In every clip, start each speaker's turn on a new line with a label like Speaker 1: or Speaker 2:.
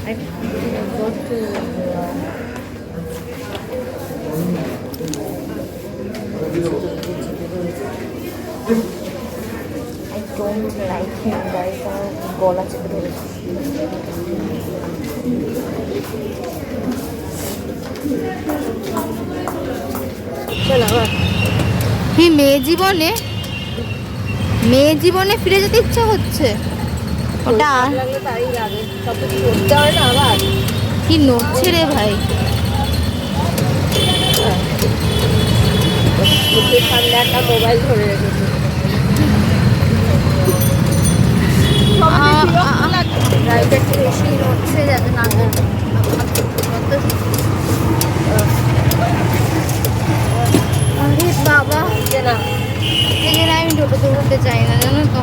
Speaker 1: I go to I don't like him guys. আমার গলা চেপে ধরেছে। চলো আবার কি মেয়ে জীবনে ফিরে যেতে ইচ্ছা হচ্ছে। ওটা তাই লাগে, কত কি করতে হয় না আবার। কি নড়ছে রে ভাই, মুখের সামনে একটা মোবাইল ধরে রেখেছে। বেশি নড়ছে যাতে না বাবা না, এখানে আমি টোটোতে উঠতে চাই না জানো তো।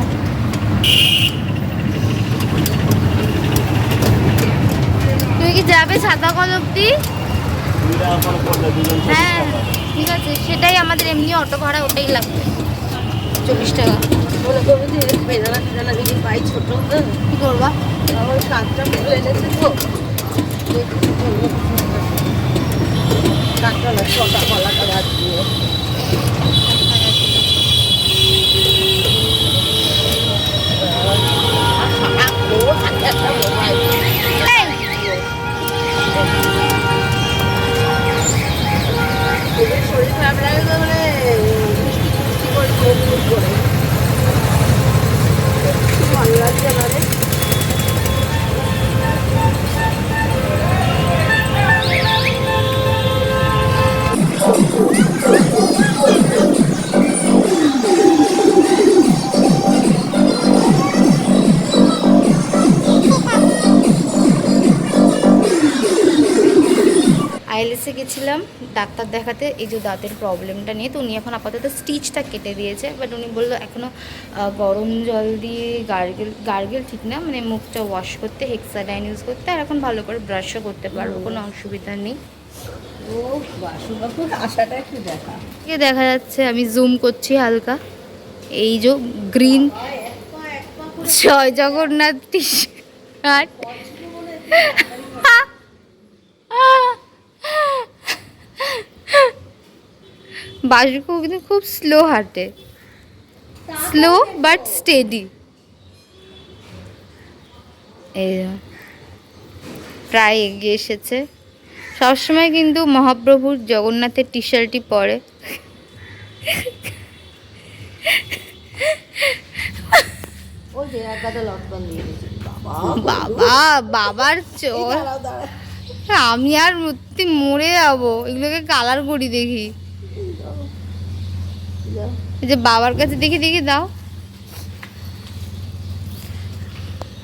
Speaker 1: তুমি কি যাবে ছাতা কল অব্দি? হ্যাঁ ঠিক আছে, সেটাই আমাদের এমনি অটো ভাড়া ওটাই লাগবে 40 টাকা। পাই ছোট কি করবা, আমার কাঁচটা ফুল এনেছে তো কাঁচটা না ছটা কলা কলা দিয়ে শরীর খারাপ লাগে তো মানে করে ভালো লাগছে আমাদের। আইএলএসে গেছিলাম ডাক্তার দেখাতে এই যে দাঁতের প্রবলেমটা নিয়ে, তো উনি এখন আপাতত স্টিচটা কেটে দিয়েছে, বাট উনি বললো এখনও গরম জল দিয়ে গার্গেল ঠিক না, মানে মুখটা ওয়াশ করতে, হেক্সাডাইন ইউজ করতে, আর এখন ভালো করে ব্রাশও করতে পারবো, কোনো অসুবিধা নেই। দেখা যাচ্ছে, আমি জুম করছি হালকা, এই যে গ্রিন জয় জগন্নাথ টি শার্ট, বাসুকো কিন্তু খুব স্লো হাঁটে, স্লো বাট স্টেডি। এই প্রায় এগিয়ে এসেছে। সবসময় কিন্তু মহাপ্রভুর জগন্নাথের টি শার্টই পরে। বাবা বাবার চোখ, আমি আর মূর্তি মরে যাবো, এগুলোকে কালার করি দেখি। এই যে বাবার কাছে দেখি দেখি দাও।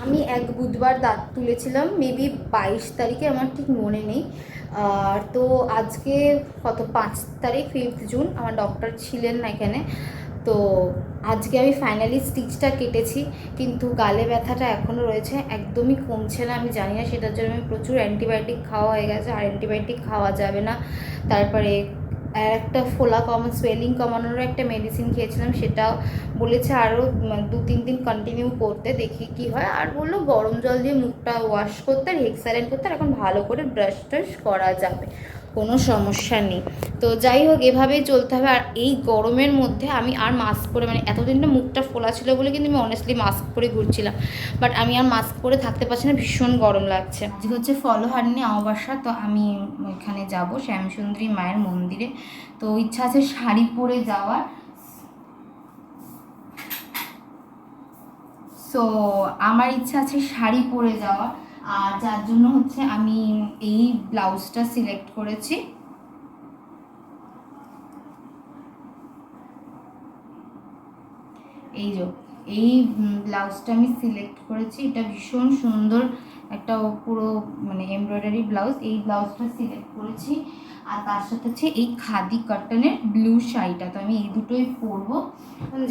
Speaker 1: আমি এক বুধবার দাঁত তুলেছিলাম, মেবি 22 তারিখে, আমার ঠিক মনে নেই। তো আজকে কত 5 তারিখ, 5 জুন, আমার ডক্টর ছিলেন না এখানে। তো আজকে আমি ফাইনালি স্টিচটা কেটেছি, কিন্তু গালে ব্যথাটা এখনও রয়েছে, একদমই কমছে না। আমি জানি না, সেটার জন্য আমি প্রচুর অ্যান্টিবায়োটিক খাওয়া হয়ে গেছে, আর অ্যান্টিবায়োটিক খাওয়া যাবে না। তারপরে আর একটা ফোলা সোয়েলিং কমানোরও একটা মেডিসিন খেয়েছিলাম, সেটাও বলেছে আরও 2-3 দিন কন্টিনিউ করতে, দেখি কি হয়। আর বললো গরম জল দিয়ে মুখটা ওয়াশ করতে আর হেক্সাডাইন করতে, আর এখন ভালো করে ব্রাশ ট্রাশ করা যাবে, কোনো সমস্যা নেই। তো যাই হোক, এভাবেই চলতে হবে। আর এই গরমের মধ্যে আমি আর মাস্ক পরে, মানে এতদিনটা মুখটা ফোলা ছিল বলে কিন্তু আমি অনেস্টলি মাস্ক পরে ঘুরছিলাম, বাট আমি আর মাস্ক পরে থাকতে পারছি না, ভীষণ গরম লাগছে। আজকে হচ্ছে ফলহারিণী অমাবস্যা, তো আমি এখানে যাব শ্যামসুন্দরী মায়ের মন্দিরে। তো ইচ্ছা আছে শাড়ি পরে যাওয়ার। সো আমার ইচ্ছা আছে শাড়ি পরে যাওয়া, আর যার জন্য হচ্ছে আমি এই ব্লাউজটা সিলেক্ট করেছি। এই ব্লাউজটা আমি সিলেক্ট করেছি, এটা ভীষণ সুন্দর একটা পুরো মানে এমব্রয়ডারি ব্লাউজ, এই ব্লাউজটা সিলেক্ট করেছি। আর তার সাথে হচ্ছে এই খাদি কটনের ব্লু শাড়িটা, তো আমি এই দুটোই পরবো।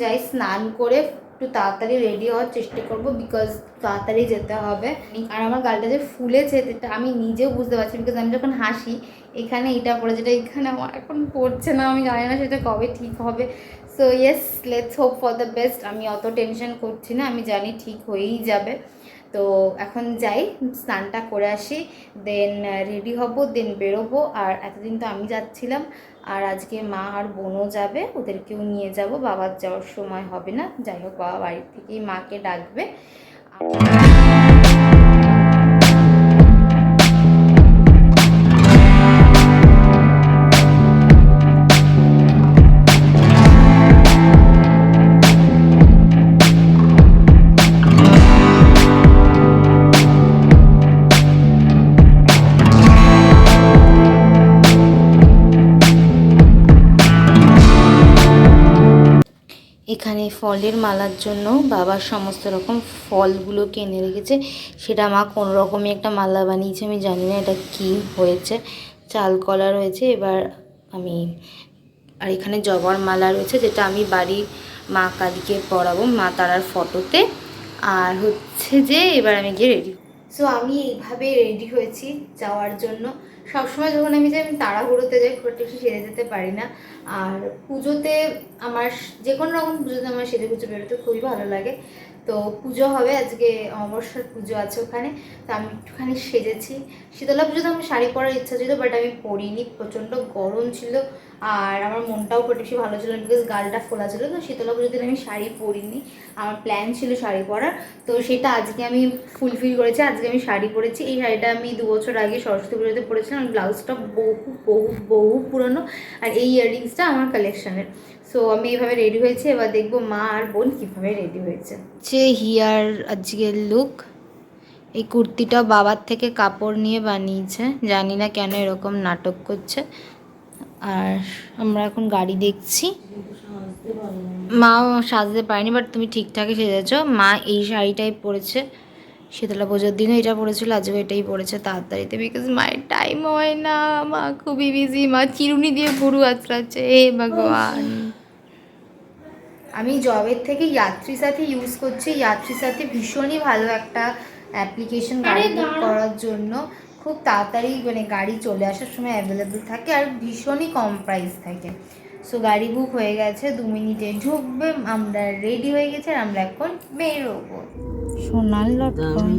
Speaker 1: যাই স্নান করে একটু তাড়াতাড়ি রেডি হওয়ার চেষ্টা করবো, বিকজ তাড়াতাড়ি যেতে হবে। আর আমার গালটা যে ফুলেছে এটা আমি নিজেও বুঝতে পারছি, বিকজ আমি যখন হাসি এখানে এটা পড়ে, যেটা এখানে আমার এখন পড়ছে না, আমি জানি না সেটা কবে ঠিক হবে। So yes, let's hope for the best. আমি অত টেনশন করছি না, আমি জানি ঠিক হয়েই যাবে। তো এখন যাই, স্নানটা করে আসি, দেন রেডি হব, দেন বেরোবো। আর এতদিন তো আমি যাচ্ছিলাম, আর আজকে মা আর বোনও যাবে, ওদেরকেও নিয়ে যাব, বাবার যাওয়ার সময় হবে না। যাই হোক, বাবা বাড়ি থেকেই মাকে ডাকবে। এখানে ফলের মালার জন্য বাবা সমস্ত রকম ফলগুলো কিনে রেখেছে, সেটা মা কোনো রকমই একটা মালা বানিয়েছে, আমি জানি না এটা কি হয়েছে। চাল কলা রয়েছে, এবার আমি আর এখানে জবার মালা রয়েছে, যেটা আমি বাড়ির মা কালীকে পরাবো, মা তারার ফটোতে। আর হচ্ছে যে এবার আমি গিয়ে রেডি। সো আমি এইভাবে রেডি হয়েছি যাওয়ার জন্য। সবসময় যখন আমি যাই, আমি তাড়াহুড়োতে যাই, খুব একটা বেশি সেরে যেতে পারি না। আর পুজোতে আমার, যে কোনো রকম পুজোতে আমার সেজে গুজে বেরোতে খুবই ভালো লাগে। তো পুজো হবে আজকে, অমাবস্যার পুজো আছে ওখানে, তো আমি একটুখানি সেজেছি। শীতলা পুজোতে আমার শাড়ি পরার ইচ্ছা ছিল, বাট আমি পরিনি, প্রচণ্ড গরম ছিল, আর আমার মনটাও খুব বেশি ভালো ছিল না, বিকজ গালটা ফোলা ছিল। তো শীতলা পুজোর দিন আমি শাড়ি পরিনি, আমার প্ল্যান ছিল শাড়ি পরার, তো সেটা আজকে আমি ফুলফিল করেছি। আজকে আমি শাড়ি পরেছি। এই শাড়িটা আমি 2 বছর আগে সরস্বতী পুজোতে পরেছিলাম। ব্লাউজটা বহু বহু বহু পুরনো, আর এই ইয়াররিংসটা আমার কালেকশনের। সো আমি এইভাবে রেডি হয়েছি, এবার দেখবো মা আর বোন কীভাবে রেডি হয়েছে। হিয়ার আজকের লুক, এই কুর্তিটা বাবার থেকে কাপড় নিয়ে বানিয়েছে, জানি না কেন এরকম নাটক করছে। আর আমরা এখন গাড়ি দেখছি। মা সাজতে পারেনি, বাট তুমি ঠিকঠাকই সেজেছ। মা এই শাড়িটাই পরেছে, শীতলা পুজোর দিনও এটা পরেছিল, আজও এটাই পরেছে তাড়াতাড়িতে, বিকজ মায়ের টাইম হয় না, মা খুবই বিজি। মা চিরুনি দিয়ে গরু আঁচড়াচ্ছে, হে ভগবান। আমি জবের থেকে যাত্রী সাথী ইউজ করছি। যাত্রী সাথী ভীষণই ভালো একটা অ্যাপ্লিকেশন গাড়ি বুক করার জন্য। খুব তাড়াতাড়ি মানে গাড়ি চলে আসার সময় অ্যাভেলেবেল থাকে, আর ভীষণই কম প্রাইস থাকে। সো গাড়ি বুক হয়ে গেছে, 2 মিনিটে ঢুকবে, আমরা রেডি হয়ে গেছি, আর আমরা এখন বেরোবো। সোনার লটকন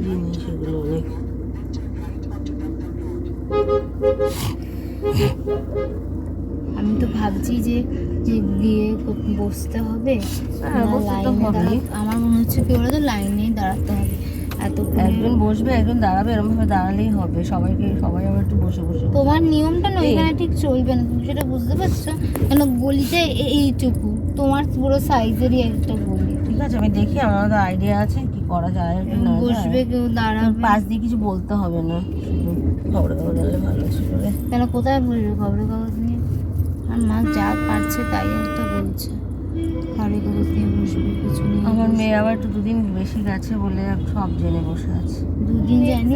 Speaker 1: আমি তো ভাবছি যে গিয়ে বসতে হবে, আমার মনে হচ্ছে কি বলতো, লাইনেই দাঁড়াতে হবে।
Speaker 2: একজন বসবে, একজন দাঁড়াবে, এরকম ভাবে দাঁড়ালেই হবে। সবাই আবার একটু বসে বসে।
Speaker 1: তোমার নিয়মটা না এখানে ঠিক চলবে না, তুমি সেটা বুঝতে পারছো? কেন গলিতে এইটুকু, তোমার পুরো সাইজেরই একটা গলি।
Speaker 2: ঠিক আছে, আমি দেখি, আমার তো আইডিয়া আছে কি করা যায়।
Speaker 1: বসবে কেউ, দাঁড়াবে,
Speaker 2: পাশ দিয়ে কিছু বলতে হবে না, খবরের কাগজ আনলে ভালো ছিল রে।
Speaker 1: কেন কোথায় বলবে খবরের কাগজ নিয়ে? আর মা যা পারছে তাই একটা বলছে, খবরের কাগজ নিয়ে বসবে কিছু নেই।
Speaker 2: আমার মেয়ে আবার একটু 2 দিন বেশি গেছে বলে সব জেনে বসে আছে।
Speaker 1: 2 দিন জানি,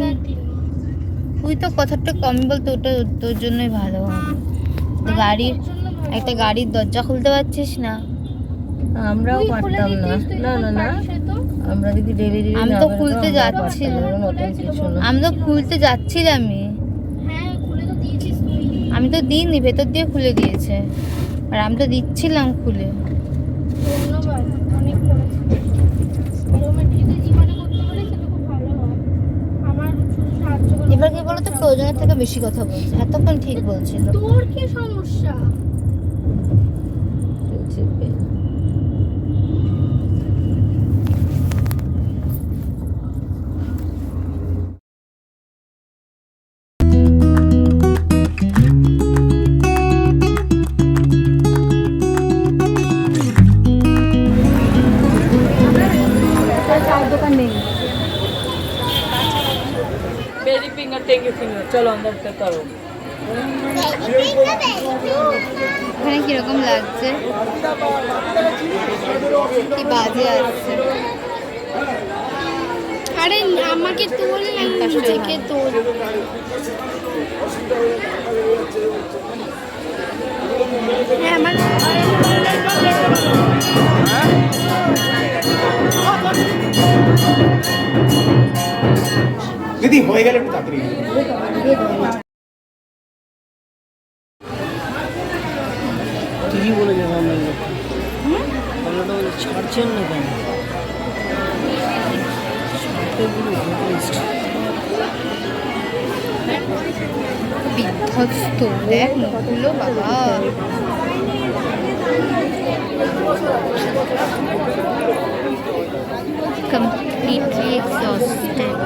Speaker 1: তুই তো কথাটা কমই বলতো, ওটা তোর জন্যই ভালো হবে। গাড়ির একটা গাড়ির দরজা খুলতে পারছিস না?
Speaker 2: আমরাও পারতাম না। না না না, আমরা যদি ডেলি
Speaker 1: আমি তো খুলতে যাচ্ছিলাম, আমি তো খুলতে যাচ্ছিলাম, আমি তো দিইনি, ভেতর দিয়ে খুলে দিয়েছে, আর আমি তো দিচ্ছিলাম খুলে। এবার কি বলতো, প্রয়োজনের থেকে বেশি কথা বলছে, এতক্ষণ ঠিক বলছিল। তোর কি সমস্যা?
Speaker 2: চলো अंदर पे करो।
Speaker 1: এখানে কিরকম লাগছে, কি বাজে আসছে। আরে আমাকে তোল, থেকে তোল। আমার
Speaker 3: দিদি হয়ে গেলে একটু তাড়াতাড়ি
Speaker 2: ঠিকই বলে যাবো আমরা, আমরা তো ছাড়ছেন না কেন?
Speaker 1: বিভৎস, দেখ মুখগুলো বাবা। Completely exhausted.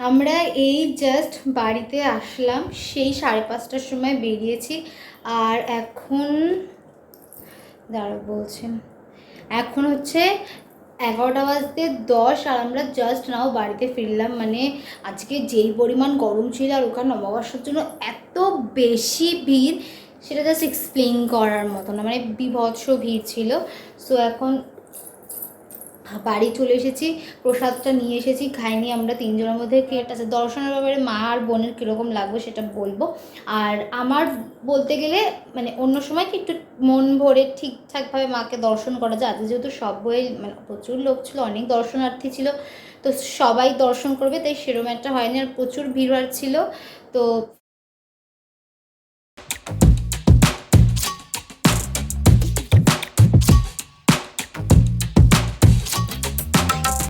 Speaker 1: আমরা এই জাস্ট বাড়িতে আসলাম, সেই 5:30টার সময় বেরিয়েছি। আর এখন বলছেন এখন হচ্ছে 11:10 আর আমরা জাস্ট নাও বাড়িতে ফিরলাম। মানে আজকে যেই পরিমাণ গরম ছিল আর ওখানে অমাবস্যার জন্য এত বেশি ভিড়, সেটা জাস্ট এক্সপ্লেন করার মতো না, মানে বিভৎস ভিড় ছিল। সো এখন বাড়ি চলে এসেছি, প্রসাদটা নিয়ে এসেছি, খাইনি আমরা তিনজনের মধ্যে কে আছে। দর্শনের ব্যাপারে মা আর বোনের কীরকম লাগবে সেটা বলবো। আর আমার বলতে গেলে মানে অন্য সময় কি একটু মন ভরে ঠিকঠাকভাবে মাকে দর্শন করা যায়, আজকে যেহেতু সব বইয়ে মানে প্রচুর লোক ছিল, অনেক দর্শনার্থী ছিল, তো সবাই দর্শন করবে, তাই সেরকম একটা হয়নি। আর প্রচুর ভিড় ছিল, তো